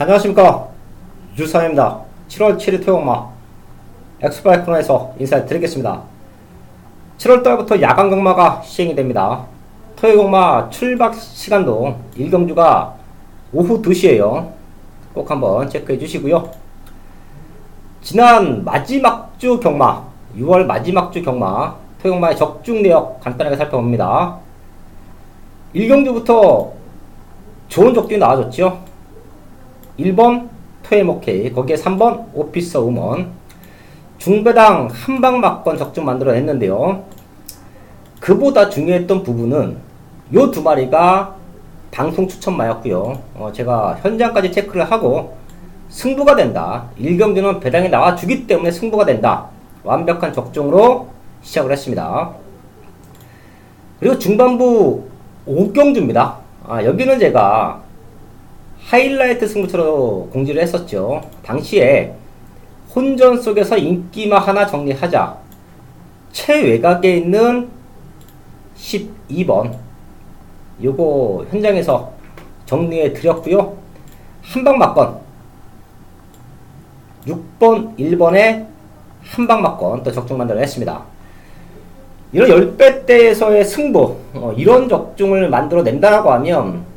안녕하십니까, 유사입니다. 7월 7일 토요일마 엑스파이 코너에서 인사드리겠습니다. 7월달부터 야간 경마가 시행이 됩니다. 토요일 경마 출박 시간도 1경주가 오후 2시에요 꼭 한번 체크해 주시고요. 지난 마지막 주 경마, 6월 마지막 주 경마 토요일 경마의 적중 내역 간단하게 살펴봅니다. 1경주부터 좋은 적중이 나와줬죠. 1번 토해모케이, 거기에 3번 오피서 우먼, 중배당 한방막권 적중 만들어냈는데요. 그보다 중요했던 부분은 요 두 마리가 방송 추천마였고요. 제가 현장까지 체크를 하고 승부가 된다, 1경주는 배당이 나와주기 때문에 승부가 된다, 완벽한 적중으로 시작을 했습니다. 그리고 중반부 5경주입니다. 여기는 제가 하이라이트 승부처로 공지를 했었죠. 당시에 혼전 속에서 인기만 하나 정리하자, 최외곽에 있는 12번 요거 현장에서 정리해 드렸고요. 한방막권 6번 1번에 한방막권 또 적중 만들어냈습니다. 이런 10배대에서의 승부, 이런 적중을 만들어낸다라고 하면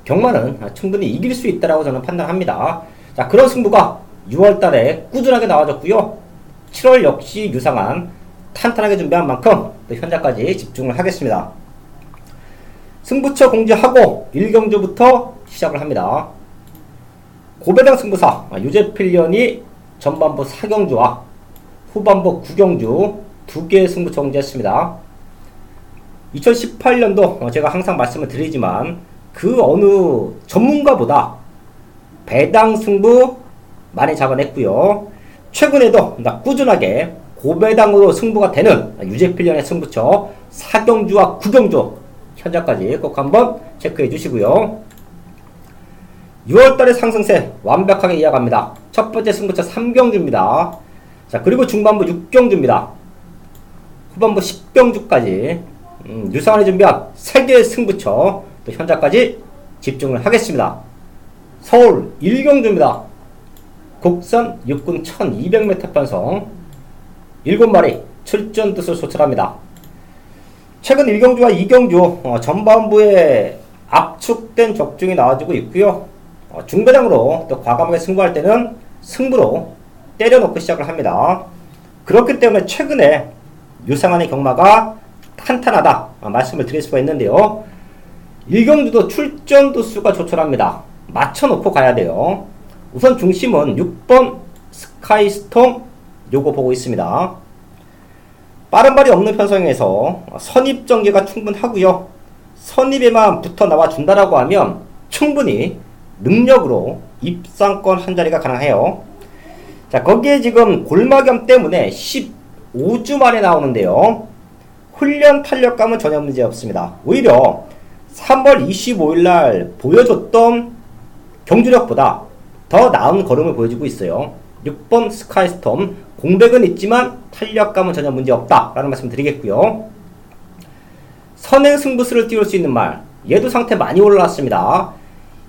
경마는 충분히 이길 수 있다라고 저는 판단합니다. 자, 그런 승부가 6월달에 꾸준하게 나와줬고요. 7월 역시 유상한 탄탄하게 준비한 만큼 또 현장까지 집중을 하겠습니다. 승부처 공지하고 1경주부터 시작을 합니다. 고배당 승부사 유재필련이 전반부 4경주와 후반부 9경주 두 개의 승부처 공지했습니다. 2018년도 제가 항상 말씀을 드리지만 그 어느 전문가보다 배당 승부 많이 잡아냈고요. 최근에도 꾸준하게 고배당으로 승부가 되는 유재필련의 승부처 4경주와 9경주 현장까지 꼭 한번 체크해 주시고요. 6월달의 상승세 완벽하게 이어갑니다. 첫 번째 승부처 3경주입니다. 자, 그리고 중반부 6경주입니다. 후반부 10경주까지 유상한이 준비한 3개의 승부처 또 현장까지 집중을 하겠습니다. 서울 1경주입니다. 국산 육군 1200m 편성 7마리 출전 뜻을 소철합니다. 최근 1경주와 2경주 전반부에 압축된 적중이 나와주고 있고요. 중배당으로 또 과감하게 승부할 때는 승부로 때려놓고 시작을 합니다. 그렇기 때문에 최근에 유상한의 경마가 탄탄하다 말씀을 드릴 수가 있는데요. 1경주도 출전 두수가 조촐합니다. 맞춰놓고 가야 돼요. 우선 중심은 6번 스카이스톰 요거 보고 있습니다. 빠른 발이 없는 편성에서 선입 전개가 충분하고요. 선입에만 붙어 나와 준다라고 하면 충분히 능력으로 입상권 한 자리가 가능해요. 자, 거기에 지금 골마겸 때문에 15주 만에 나오는데요. 훈련 탄력감은 전혀 문제 없습니다. 오히려 3월 25일날 보여줬던 경주력보다 더 나은 걸음을 보여주고 있어요. 6번 스카이스톰 공백은 있지만 탄력감은 전혀 문제 없다 라는 말씀 드리겠고요. 선행 승부수를 띄울 수 있는 말, 얘도 상태 많이 올라왔습니다.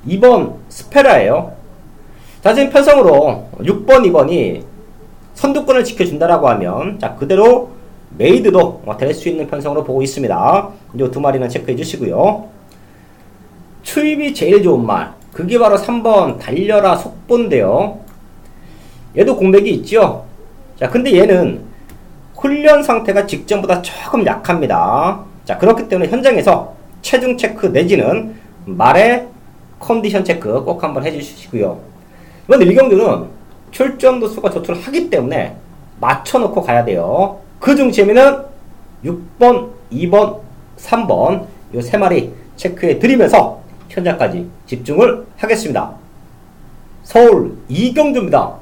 2번 스페라예요. 자, 지금 편성으로 6번 2번이 선두권을 지켜준다라고 하면 자, 그대로 메이드도 될 수 있는 편성으로 보고 있습니다. 이 두 마리는 체크해 주시고요. 추입이 제일 좋은 말, 그게 바로 3번 달려라 속보인데요. 얘도 공백이 있죠. 자, 근데 얘는 훈련 상태가 직전보다 조금 약합니다. 자, 그렇기 때문에 현장에서 체중 체크 내지는 말의 컨디션 체크 꼭 한번 해주시고요. 이번 1경주는 출전 도수가 조촐하기 때문에 맞춰놓고 가야 돼요. 그 중심에는 6번, 2번, 3번 요 세 마리 체크해 드리면서 현장까지 집중을 하겠습니다. 서울 2경주입니다.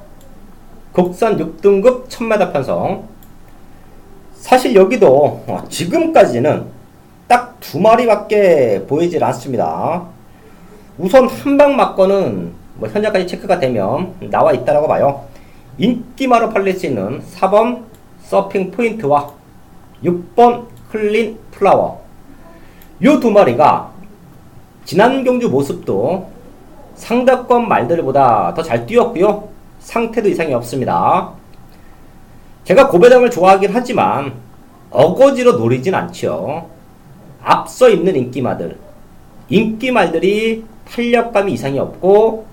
국산 6등급 1000m 편성. 사실 여기도 지금까지는 딱 두 마리밖에 보이질 않습니다. 우선 한방막권은 현장까지 체크가 되면 나와 있다라고 봐요. 인기마로 팔릴 수 있는 4번 서핑 포인트와 6번 클린 플라워 요 두 마리가 지난 경주 모습도 상대권 말들보다 더 잘 뛰었고요. 상태도 이상이 없습니다. 제가 고배당을 좋아하긴 하지만 어거지로 노리진 않죠. 앞서 있는 인기말들이 탄력감이 이상이 없고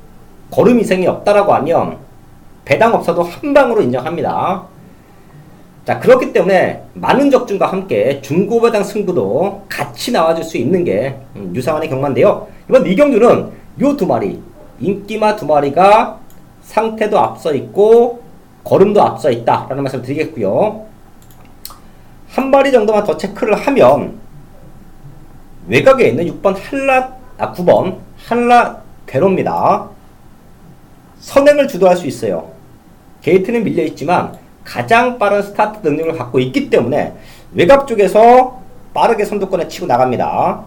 걸음 이상이 없다라고 하면 배당 없어도 한방으로 인정합니다. 자, 그렇기 때문에 많은 적중과 함께 중고배당 승부도 같이 나와줄 수 있는 게 유상한의 경마인데요. 이번 이 경주는 요 두 마리, 인기마 두 마리가 상태도 앞서 있고 걸음도 앞서 있다 라는 말씀을 드리겠고요. 한 마리 정도만 더 체크를 하면 외곽에 있는 9번 한라대로입니다. 선행을 주도할 수 있어요. 게이트는 밀려있지만 가장 빠른 스타트 능력을 갖고 있기 때문에 외곽 쪽에서 빠르게 선두권에 치고 나갑니다.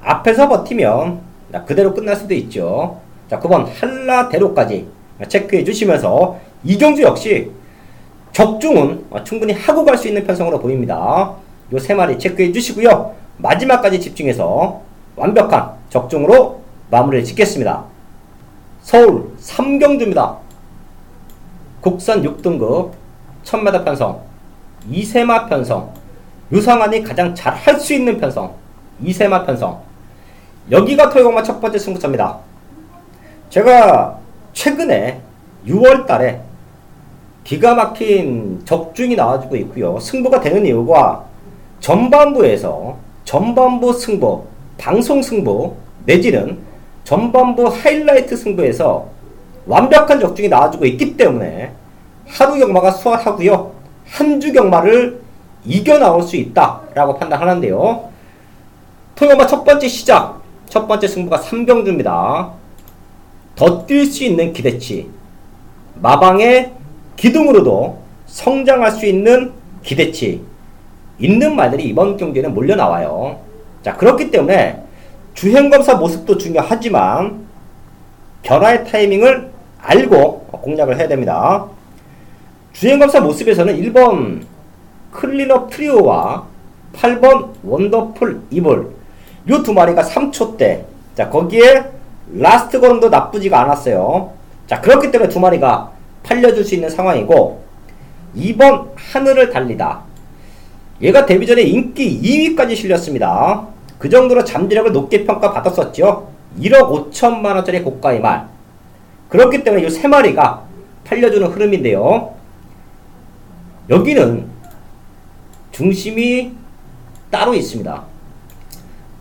앞에서 버티면 그대로 끝날 수도 있죠. 자, 9번 한라대로까지 체크해 주시면서 이 경주 역시 적중은 충분히 하고 갈 수 있는 편성으로 보입니다. 요 세 마리 체크해 주시고요. 마지막까지 집중해서 완벽한 적중으로 마무리를 짓겠습니다. 서울 3경주입니다. 국산 6등급 1000m 편성 2세마 편성, 유상한이 가장 잘 할 수 있는 편성 2세마 편성, 여기가 토요강마 첫 번째 승부처입니다. 제가 최근에 6월달에 기가 막힌 적중이 나와주고 있고요. 승부가 되는 이유가 전반부에서 전반부 승부, 방송 승부 내지는 전반부 하이라이트 승부에서 완벽한 적중이 나와주고 있기 때문에 하루 경마가 수월하고요. 한 주 경마를 이겨 나올 수 있다라고 판단하는데요. 토요마 첫 번째 시작, 첫 번째 승부가 3경주입니다. 더 뛸 수 있는 기대치, 마방의 기둥으로도 성장할 수 있는 기대치 있는 말들이 이번 경기에는 몰려 나와요. 자, 그렇기 때문에 주행검사 모습도 중요하지만 변화의 타이밍을 알고 공략을 해야 됩니다. 주행검사 모습에서는 1번 클린업 트리오와 8번 원더풀 이블 요 두 마리가 3초대, 자, 거기에 라스트 걸음도 나쁘지가 않았어요. 자, 그렇기 때문에 두 마리가 팔려줄 수 있는 상황이고, 2번 하늘을 달리다, 얘가 데뷔전에 인기 2위까지 실렸습니다. 그 정도로 잠재력을 높게 평가받았었죠. 1억 5천만원짜리 고가의 말. 그렇기 때문에 이 세 마리가 팔려주는 흐름인데요. 여기는 중심이 따로 있습니다.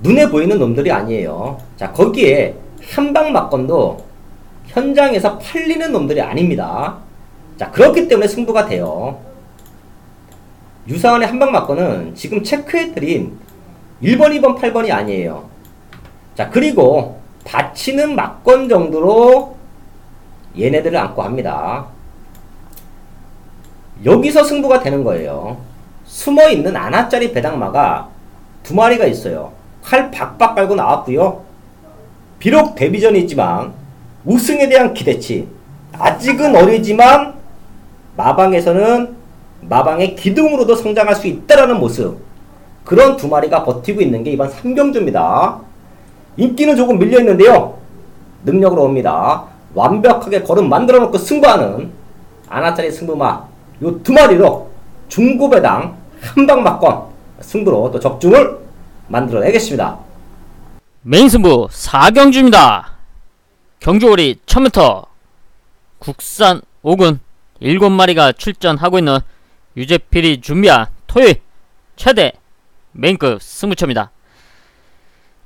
눈에 보이는 놈들이 아니에요. 자, 거기에 한방 막건도 현장에서 팔리는 놈들이 아닙니다. 자, 그렇기 때문에 승부가 돼요. 유사한의 한방 막건은 지금 체크해드린 1번, 2번, 8번이 아니에요. 자, 그리고 받치는 막건 정도로 얘네들을 안고 합니다. 여기서 승부가 되는 거예요. 숨어있는 아나짜리 배당마가 두 마리가 있어요. 칼 박박 깔고 나왔고요. 비록 데뷔전이지만 우승에 대한 기대치, 아직은 어리지만 마방에서는 마방의 기둥으로도 성장할 수 있다라는 모습, 그런 두 마리가 버티고 있는 게 이번 3경주입니다. 인기는 조금 밀려있는데요. 능력으로 옵니다. 완벽하게 걸음 만들어 놓고 승부하는 아나짜리 승부마 요 두 마리로 중고배당 한방 막건 승부로 또 적중을 만들어 내겠습니다. 메인 승부 4경주입니다. 경주거리 1000m, 국산 5군 7마리가 출전하고 있는 유재필이 준비한 토요일 최대 메인급 승부처입니다.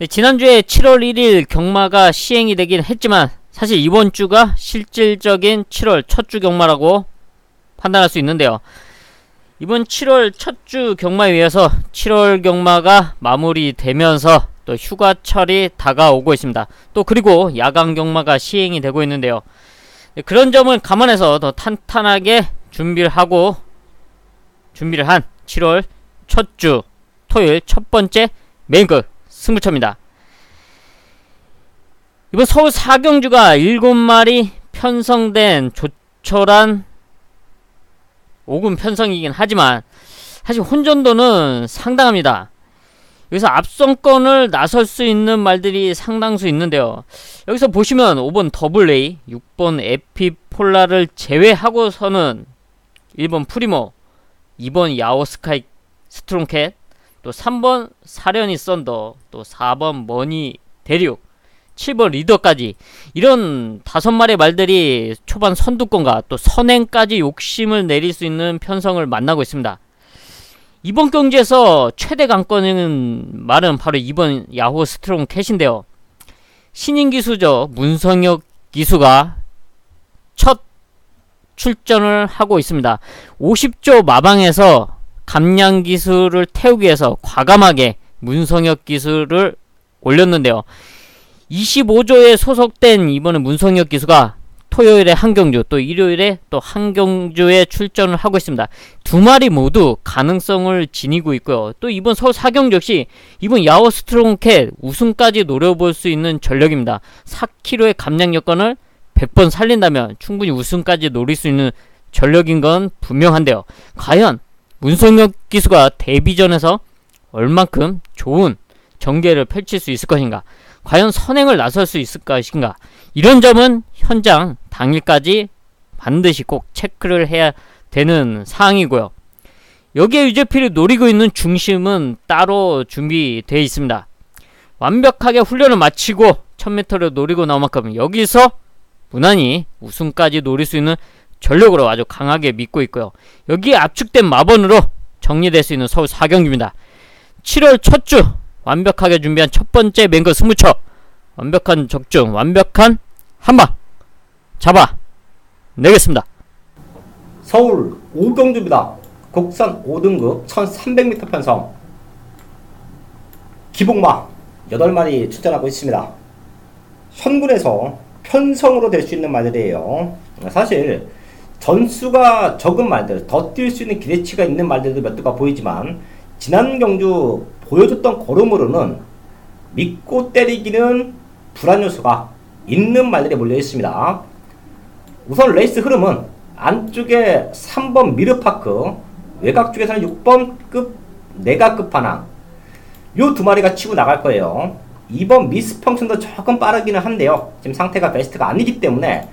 지난주에 7월 1일 경마가 시행이 되긴 했지만 사실 이번 주가 실질적인 7월 첫 주 경마라고 판단할 수 있는데요. 이번 7월 첫 주 경마에 의해서 7월 경마가 마무리되면서 또 휴가철이 다가오고 있습니다. 또 그리고 야간 경마가 시행이 되고 있는데요. 그런 점을 감안해서 더 탄탄하게 준비를 한 7월 첫 주 토요일 첫 번째 메인급 승부처입니다. 이번 서울 4경주가 7마리 편성된 조촐한 5군 편성이긴 하지만 사실 혼전도는 상당합니다. 여기서 앞선권을 나설 수 있는 말들이 상당수 있는데요. 여기서 보시면 5번 더블레이, 6번 에피폴라를 제외하고서는 1번 프리모, 2번 야오스카이 스트롱캣, 또 3번 사련이 썬더, 또 4번 머니 대륙, 7번 리더까지 이런 5마리의 말들이 초반 선두권과 또 선행까지 욕심을 내릴 수 있는 편성을 만나고 있습니다. 이번 경기에서 최대 강권인 말은 바로 2번 야호 스트롱 캣인데요. 신인 기수죠. 문성혁 기수가 첫 출전을 하고 있습니다. 50조 마방에서 감량 기수를 태우기 위해서 과감하게 문성혁 기수를 올렸는데요. 25조에 소속된 이번에 문성혁 기수가 토요일에 한 경주, 또 일요일에 또 한 경주에 출전을 하고 있습니다. 두 마리 모두 가능성을 지니고 있고요. 또 이번 서울 4경주 역시 이번 야호 스트롱캣 우승까지 노려볼 수 있는 전력입니다. 4kg의 감량 여건을 100번 살린다면 충분히 우승까지 노릴 수 있는 전력인 건 분명한데요. 과연 문성혁 기수가 데뷔전에서 얼만큼 좋은 전개를 펼칠 수 있을 것인가? 과연 선행을 나설 수 있을 것인가? 이런 점은 현장 당일까지 반드시 꼭 체크를 해야 되는 사항이고요. 여기에 유재필이 노리고 있는 중심은 따로 준비되어 있습니다. 완벽하게 훈련을 마치고 1000m를 노리고 나온 만큼 여기서 무난히 우승까지 노릴 수 있는 전력으로 아주 강하게 믿고 있고요. 여기에 압축된 마번으로 정리될 수 있는 서울 4경기입니다. 7월 첫 주 완벽하게 준비한 첫 번째 맹거 승부처, 완벽한 적중, 완벽한 한방 잡아 내겠습니다. 서울 5경주입니다. 국산 5등급 1300m 편성 기복마 8마리 출전하고 있습니다. 선군에서 편성으로 될 수 있는 말들이에요. 사실 전수가 적은 말들, 더 뛸 수 있는 기대치가 있는 말들도 몇 두가 보이지만 지난 경주 보여줬던 걸음으로는 믿고 때리기는 불안 요소가 있는 말들이 몰려 있습니다. 우선 레이스 흐름은 안쪽에 3번 미르파크, 외곽 쪽에서는 6번급 내각 끝판왕 요 두 마리가 치고 나갈 거예요. 2번 미스펑션도 조금 빠르기는 한데요. 지금 상태가 베스트가 아니기 때문에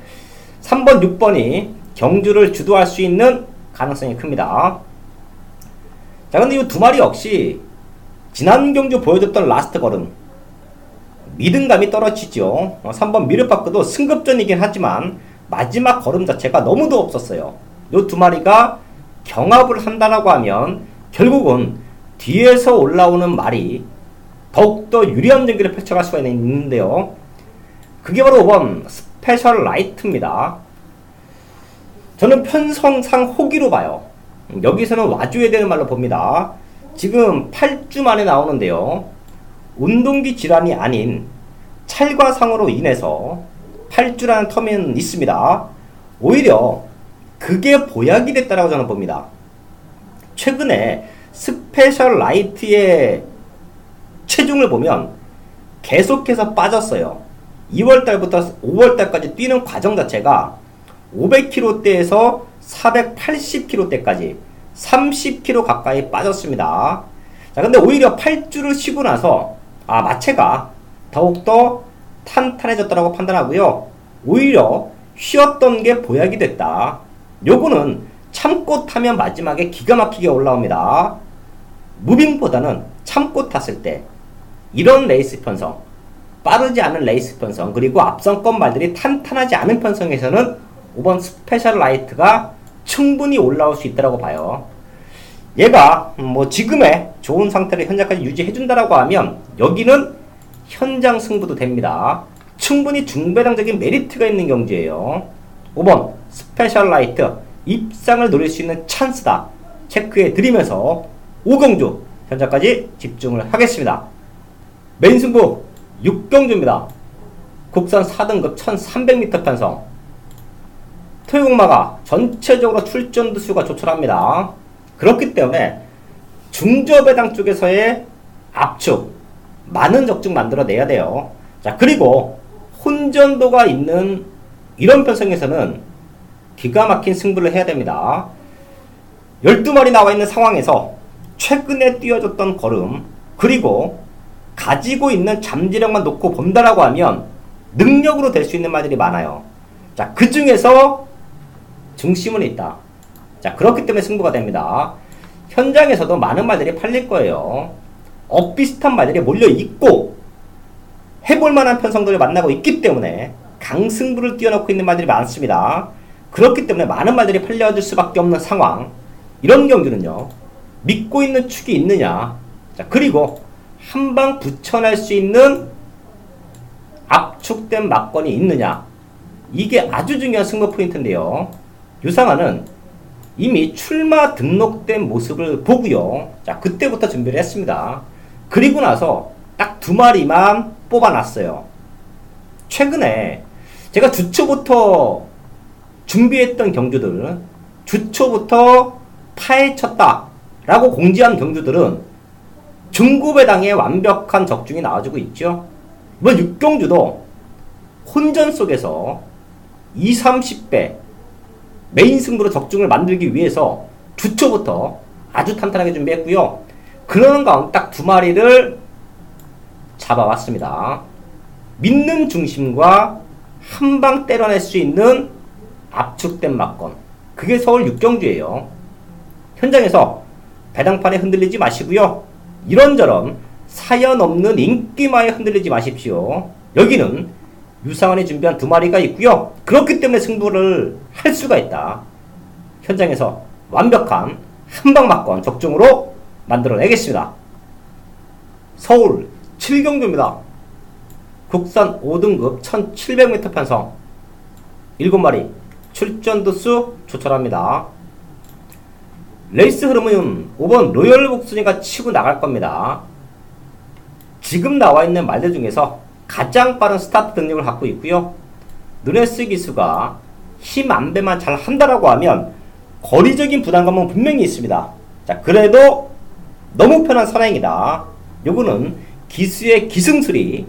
3번, 6번이 경주를 주도할 수 있는 가능성이 큽니다. 자, 근데 이 두 마리 역시 지난 경주 보여줬던 라스트 걸음 믿음감이 떨어지죠. 3번 미르파크도 승급전이긴 하지만 마지막 걸음 자체가 너무도 없었어요. 이 두 마리가 경합을 한다라고 하면 결국은 뒤에서 올라오는 말이 더욱더 유리한 경기를 펼쳐갈 수가 있는데요. 그게 바로 5번 스페셜 라이트입니다. 저는 편성상 호기로 봐요. 여기서는 와줘야 되는 말로 봅니다. 지금 8주 만에 나오는데요. 운동기 질환이 아닌 찰과상으로 인해서 8주라는 텀은 있습니다. 오히려 그게 보약이 됐다라고 저는 봅니다. 최근에 스페셜 라이트의 체중을 보면 계속해서 빠졌어요. 2월달부터 5월달까지 뛰는 과정 자체가 500kg대에서 480kg대까지 30kg 가까이 빠졌습니다. 자, 근데 오히려 8주를 쉬고 나서 마체가 더욱더 탄탄해졌다고 판단하고요. 오히려 쉬었던 게 보약이 됐다. 요거는 참고 타면 마지막에 기가 막히게 올라옵니다. 무빙보다는 참고 탔을 때 이런 레이스 편성, 빠르지 않은 레이스 편성, 그리고 앞선권 말들이 탄탄하지 않은 편성에서는 5번 스페셜 라이트가 충분히 올라올 수 있다고 봐요. 얘가 지금의 좋은 상태를 현재까지 유지해준다라고 하면 여기는 현장 승부도 됩니다. 충분히 중배당적인 메리트가 있는 경주예요. 5번 스페셜 라이트 입상을 노릴 수 있는 찬스다 체크해 드리면서 5경주 현재까지 집중을 하겠습니다. 메인 승부 6경주입니다. 국산 4등급 1300m 편성 토요공마가 전체적으로 출전 수가 조촐합니다. 그렇기 때문에 중저배당 쪽에서의 압축 많은 적중 만들어내야 돼요. 자, 그리고 혼전도가 있는 이런 편성에서는 기가 막힌 승부를 해야 됩니다. 12마리 나와 있는 상황에서 최근에 뛰어줬던 걸음 그리고 가지고 있는 잠재력만 놓고 본다라고 하면 능력으로 될 수 있는 말들이 많아요. 자, 그 중에서 중심은 있다. 자, 그렇기 때문에 승부가 됩니다. 현장에서도 많은 말들이 팔릴 거예요. 비슷한 말들이 몰려 있고 해볼 만한 편성들을 만나고 있기 때문에 강승부를 띄워놓고 있는 말들이 많습니다. 그렇기 때문에 많은 말들이 팔려질 수밖에 없는 상황. 이런 경주는요, 믿고 있는 축이 있느냐, 자, 그리고 한 방 붙여낼 수 있는 압축된 막건이 있느냐, 이게 아주 중요한 승부 포인트인데요. 유상하는 이미 출마 등록된 모습을 보고요, 자, 그때부터 준비를 했습니다. 그리고 나서 딱 2마리만 뽑아놨어요. 최근에 제가 주초부터 준비했던 경주들, 주초부터 파헤쳤다 라고 공지한 경주들은 중고배당에 완벽한 적중이 나와주고 있죠. 이번 6경주도 혼전 속에서 2, 30배 메인 승부로 적중을 만들기 위해서 주초부터 아주 탄탄하게 준비했고요. 그러는 가운데 딱 2마리를 잡아왔습니다. 믿는 중심과 한방 때려낼 수 있는 압축된 막건, 그게 서울 6경주예요. 현장에서 배당판에 흔들리지 마시고요. 이런저런 사연 없는 인기마에 흔들리지 마십시오. 여기는 유상원이 준비한 2마리가 있고요. 그렇기 때문에 승부를 할 수가 있다. 현장에서 완벽한 한방 막건 적중으로 만들어내겠습니다. 서울 7경주입니다. 국산 5등급 1700m 편성 7마리 출전도수 조철합니다. 레이스 흐름은 5번 로열 복순이가 치고 나갈 겁니다. 지금 나와있는 말들 중에서 가장 빠른 스타트 능력을 갖고 있고요. 누네스 기수가 힘 안배만 잘 한다라고 하면 거리적인 부담감은 분명히 있습니다. 자, 그래도 너무 편한 선행이다. 요거는 기수의 기승술이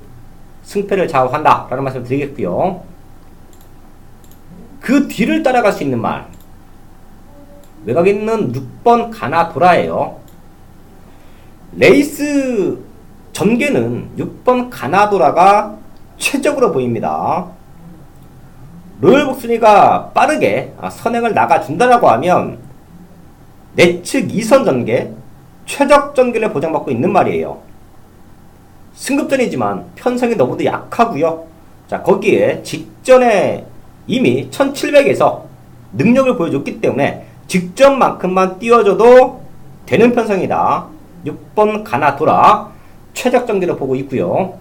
승패를 좌우한다 라는 말씀을 드리겠고요. 그 뒤를 따라갈 수 있는 말, 외곽에 있는 6번 가나도라예요. 레이스 전개는 6번 가나도라가 최적으로 보입니다. 로열 복순이가 빠르게 선행을 나가준다라고 하면 내측 2선 전개, 최적 전개를 보장받고 있는 말이에요. 승급전이지만 편성이 너무도 약하고요. 자, 거기에 직전에 이미 1700에서 능력을 보여줬기 때문에 직전만큼만 띄워줘도 되는 편성이다. 6번 가나도라 최적 전개를 보고 있고요.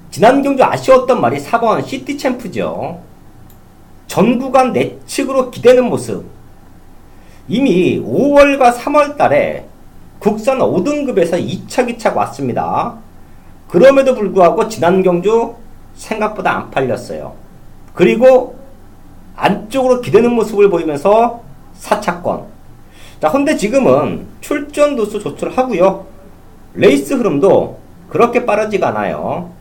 지난 경주 아쉬웠던 말이 4번 시티챔프죠. 전 구간 내측으로 기대는 모습. 이미 5월과 3월 달에 국산 5등급에서 2차 기차가 왔습니다. 그럼에도 불구하고 지난 경주 생각보다 안 팔렸어요. 그리고 안쪽으로 기대는 모습을 보이면서 4차권. 자, 근데 지금은 출전 도수 조출을 하고요. 레이스 흐름도 그렇게 빠르지가 않아요.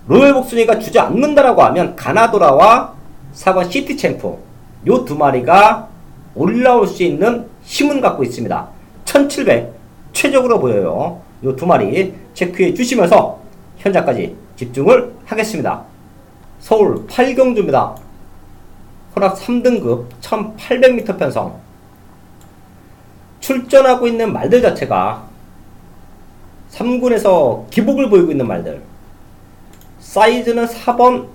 로열 복순이가 주지 않는다라고 하면 가나도라와 4번 시티챔프, 요 2마리가 올라올 수 있는 힘은 갖고 있습니다. 1700 최적으로 보여요. 요 2마리 체크해 주시면서 현장까지 집중을 하겠습니다. 서울 8경주입니다. 혼합 3등급 1800m 편성. 출전하고 있는 말들 자체가 3군에서 기복을 보이고 있는 말들. 사이즈는 4번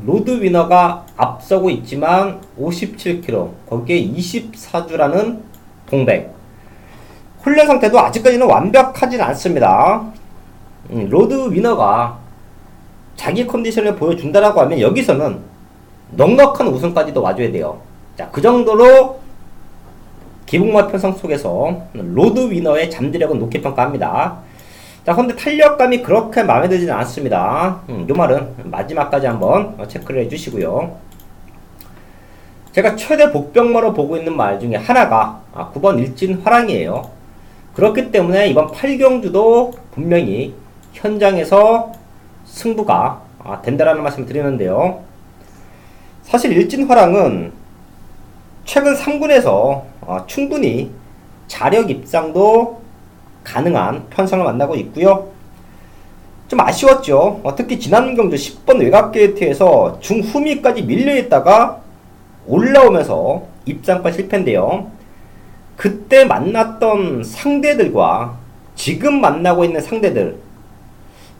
로드위너가 앞서고 있지만 57kg, 거기에 24주라는 공백. 훈련 상태도 아직까지는 완벽하진 않습니다. 로드위너가 자기 컨디션을 보여준다라고 하면 여기서는 넉넉한 우승까지도 와줘야 돼요. 자, 그 정도로 기복마 편성 속에서 로드위너의 잠재력은 높게 평가합니다. 자, 근데 탄력감이 그렇게 마음에 들지는 않습니다. 요 말은 마지막까지 한번 체크를 해주시고요. 제가 최대 복병마로 보고 있는 말 중에 하나가 9번 일진 화랑이에요. 그렇기 때문에 이번 8경주도 분명히 현장에서 승부가 된다라는 말씀을 드리는데요. 사실 일진 화랑은 최근 3군에서 충분히 자력 입상도 가능한 편성을 만나고 있고요. 좀 아쉬웠죠. 특히 지난 경주 10번 외곽 게이트에서 중후미까지 밀려있다가 올라오면서 입상권 실패인데요. 그때 만났던 상대들과 지금 만나고 있는 상대들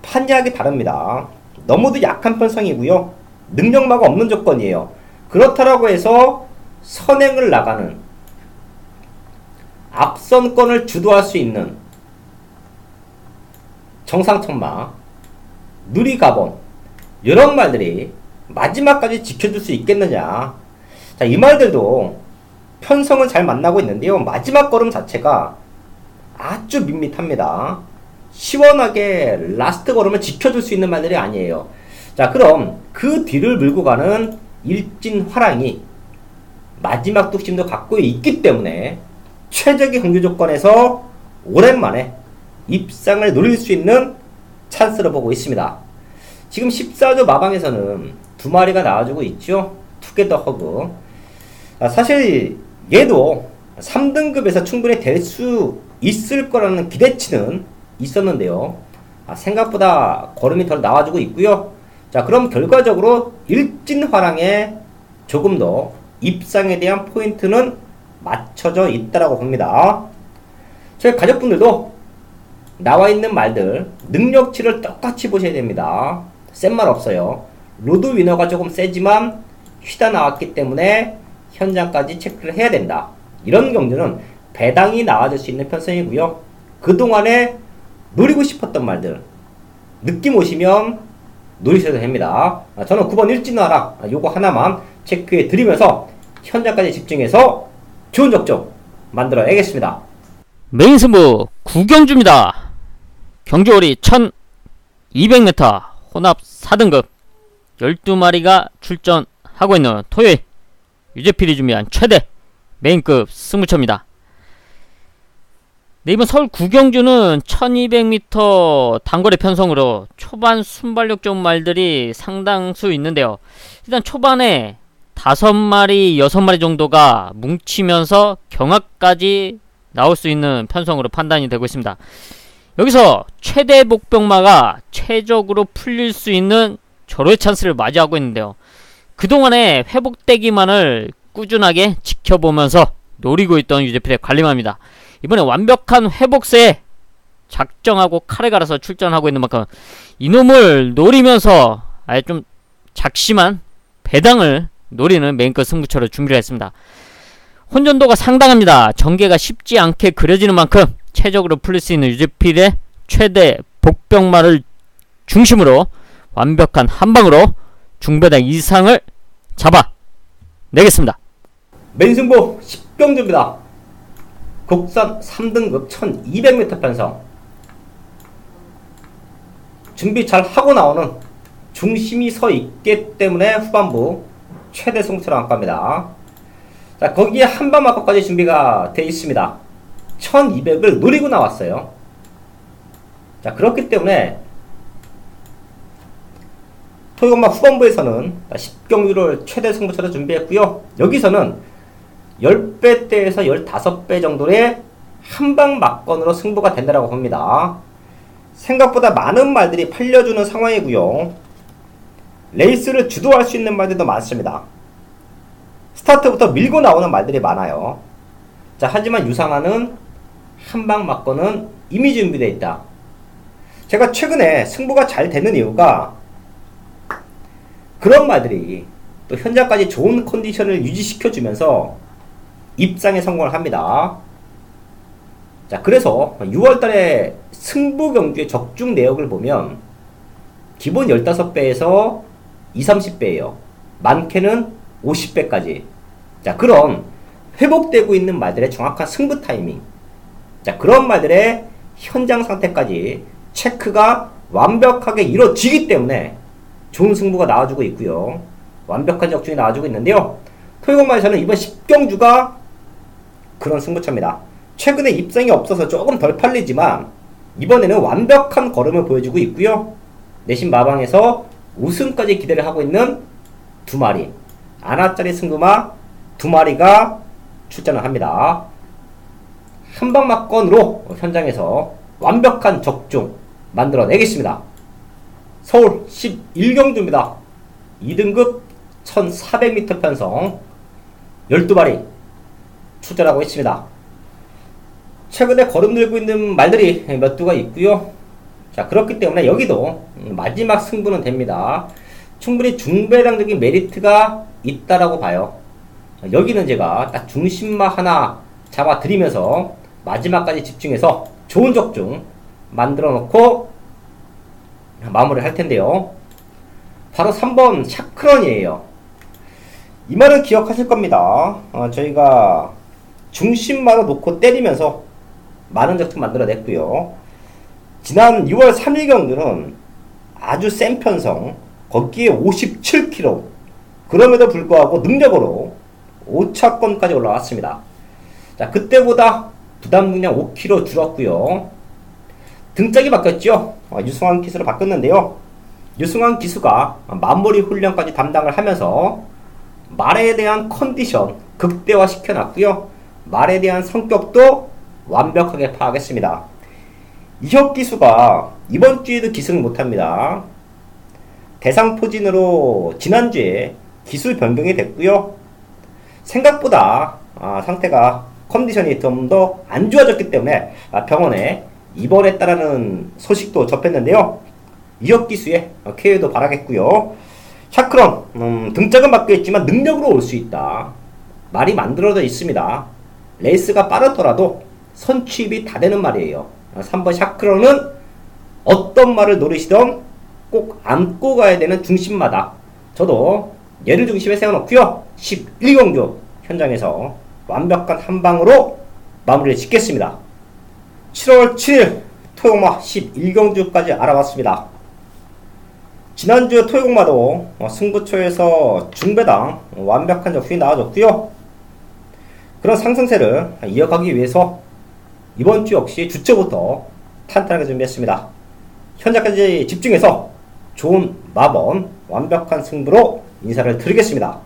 판이하기 다릅니다. 너무도 약한 편성이고요. 능력마가 없는 조건이에요. 그렇다라고 해서 선행을 나가는 앞선권을 주도할 수 있는 정상천마, 누리가본 이런 말들이 마지막까지 지켜줄 수 있겠느냐. 자, 이 말들도 편성을 잘 만나고 있는데요. 마지막 걸음 자체가 아주 밋밋합니다. 시원하게 라스트 걸음을 지켜줄 수 있는 말들이 아니에요. 자, 그럼 그 뒤를 밀고 가는 일진화랑이 마지막 뚝심도 갖고 있기 때문에 최적의 경주 조건에서 오랜만에 입상을 노릴 수 있는 찬스로 보고 있습니다. 지금 14조 마방에서는 두 마리가 나와주고 있죠. 투게더 허브. 사실 얘도 3등급에서 충분히 될 수 있을 거라는 기대치는 있었는데요. 생각보다 걸음이 덜 나와주고 있고요. 자, 그럼 결과적으로 일진화랑에 조금 더 입상에 대한 포인트는 맞춰져 있다라고 봅니다. 저희 가족분들도 나와 있는 말들 능력치를 똑같이 보셔야 됩니다. 센 말 없어요. 로드 위너가 조금 세지만 휘다 나왔기 때문에 현장까지 체크를 해야 된다. 이런 경주는 배당이 나와줄 수 있는 편성이고요. 그동안에 노리고 싶었던 말들 느낌 오시면 노리셔도 됩니다. 저는 9번 일진화랑 요거 하나만 체크해 드리면서 현장까지 집중해서 좋은 적정 만들어 야겠습니다. 메인 승부 9경주입니다. 경주거리 1200m, 혼합 4등급 12마리가 출전하고 있는 토요일 유재필이 준비한 최대 메인급 승부처입니다. 네, 이번 서울 9경주는 1200m 단거리 편성으로 초반 순발력 좋은 말들이 상당수 있는데요. 일단 초반에 5마리, 6마리 정도가 뭉치면서 경합까지 나올 수 있는 편성으로 판단이 되고 있습니다. 여기서 최대 복병마가 최적으로 풀릴 수 있는 절호의 찬스를 맞이하고 있는데요. 그동안에 회복되기만을 꾸준하게 지켜보면서 노리고 있던 유재필의 관리마입니다. 이번에 완벽한 회복세에 작정하고 칼을 갈아서 출전하고 있는 만큼 이놈을 노리면서 아예 좀 작심한 배당을 노리는 메인급 승부처를 준비를 했습니다. 혼전도가 상당합니다. 전개가 쉽지 않게 그려지는 만큼 최적으로 풀릴 수 있는 유재필의 최대 복병마를 중심으로 완벽한 한방으로 중배당 이상을 잡아내겠습니다. 메인승부 10경주입니다. 국산 3등급 1200m 편성 준비 잘 하고 나오는 중심이 서 있기 때문에 후반부 최대 승부처로 안 갑니다. 자, 거기에 한방 마커까지 준비가 되어 있습니다. 1200을 노리고 나왔어요. 자, 그렇기 때문에 토요일마 후반부에서는 10경주를 최대 승부처로 준비했고요. 여기서는 10배대에서 15배 정도의 한방 막건으로 승부가 된다고 봅니다. 생각보다 많은 말들이 팔려주는 상황이고요. 레이스를 주도할 수 있는 말들도 많습니다. 스타트부터 밀고 나오는 말들이 많아요. 자, 하지만 유상하는 한방 막건은 이미 준비되어 있다. 제가 최근에 승부가 잘 되는 이유가 그런 말들이 또 현장까지 좋은 컨디션을 유지시켜주면서 입상에 성공을 합니다. 자, 그래서 6월달에 승부 경주의 적중 내역을 보면 기본 15배에서 20, 30배예요. 많게는 50배까지. 자, 그런 회복되고 있는 말들의 정확한 승부 타이밍. 자, 그런 말들의 현장 상태까지 체크가 완벽하게 이루어지기 때문에 좋은 승부가 나와주고 있고요. 완벽한 적중이 나와주고 있는데요. 토요일마에서는 이번 10경주가 그런 승부처입니다. 최근에 입상이 없어서 조금 덜 팔리지만 이번에는 완벽한 걸음을 보여주고 있고요. 내신 마방에서 우승까지 기대를 하고 있는 두 마리, 하나짜리 승부마 두 마리가 출전을 합니다. 3방막건으로 현장에서 완벽한 적중 만들어내겠습니다. 서울 11경주입니다. 2등급 1400m 편성 12마리 출전하고 있습니다. 최근에 거름 들고 있는 말들이 몇 두가 있고요. 자, 그렇기 때문에 여기도 마지막 승부는 됩니다. 충분히 중배당적인 메리트가 있다라고 봐요. 여기는 제가 딱 중심마 하나 잡아드리면서 마지막까지 집중해서 좋은 적중 만들어 놓고 마무리를 할 텐데요. 바로 3번 샤크런이에요. 이 말은 기억하실 겁니다. 저희가 중심마로 놓고 때리면서 많은 적중 만들어 냈고요. 지난 6월 3일 경주는 아주 센 편성, 거기에 57kg, 그럼에도 불구하고 능력으로 5차권까지 올라왔습니다. 자, 그때보다 부담 중량 5kg 줄었고요. 등짝이 바뀌었죠. 유승환 기수로 바뀌었는데요. 유승환 기수가 마무리 훈련까지 담당을 하면서 말에 대한 컨디션 극대화 시켜놨고요. 말에 대한 성격도 완벽하게 파악했습니다. 이혁 기수가 이번 주에도 기승을 못합니다. 대상포진으로 지난주에 기술 변경이 됐고요. 생각보다 상태가 컨디션이 좀 더 안 좋아졌기 때문에 병원에 입원했다라는 소식도 접했는데요. 이혁 기수의 KO도 바라겠고요. 샤크런 등짝은 바뀌었지만 능력으로 올 수 있다. 말이 만들어져 있습니다. 레이스가 빠르더라도 선취입이 다 되는 말이에요. 3번 샤크런은 어떤 말을 노리시던 꼭 안고 가야 되는 중심마다 저도 얘를 중심에 세워놓고요. 11경주 현장에서 완벽한 한방으로 마무리를 짓겠습니다. 7월 7일 토요마 11경주까지 알아봤습니다. 지난주 토요마도 승부처에서 중배당 완벽한 적중이 나와줬고요. 그런 상승세를 이어가기 위해서 이번 주 역시 주초부터 탄탄하게 준비했습니다. 현재까지 집중해서 좋은 마번 완벽한 승부로 인사를 드리겠습니다.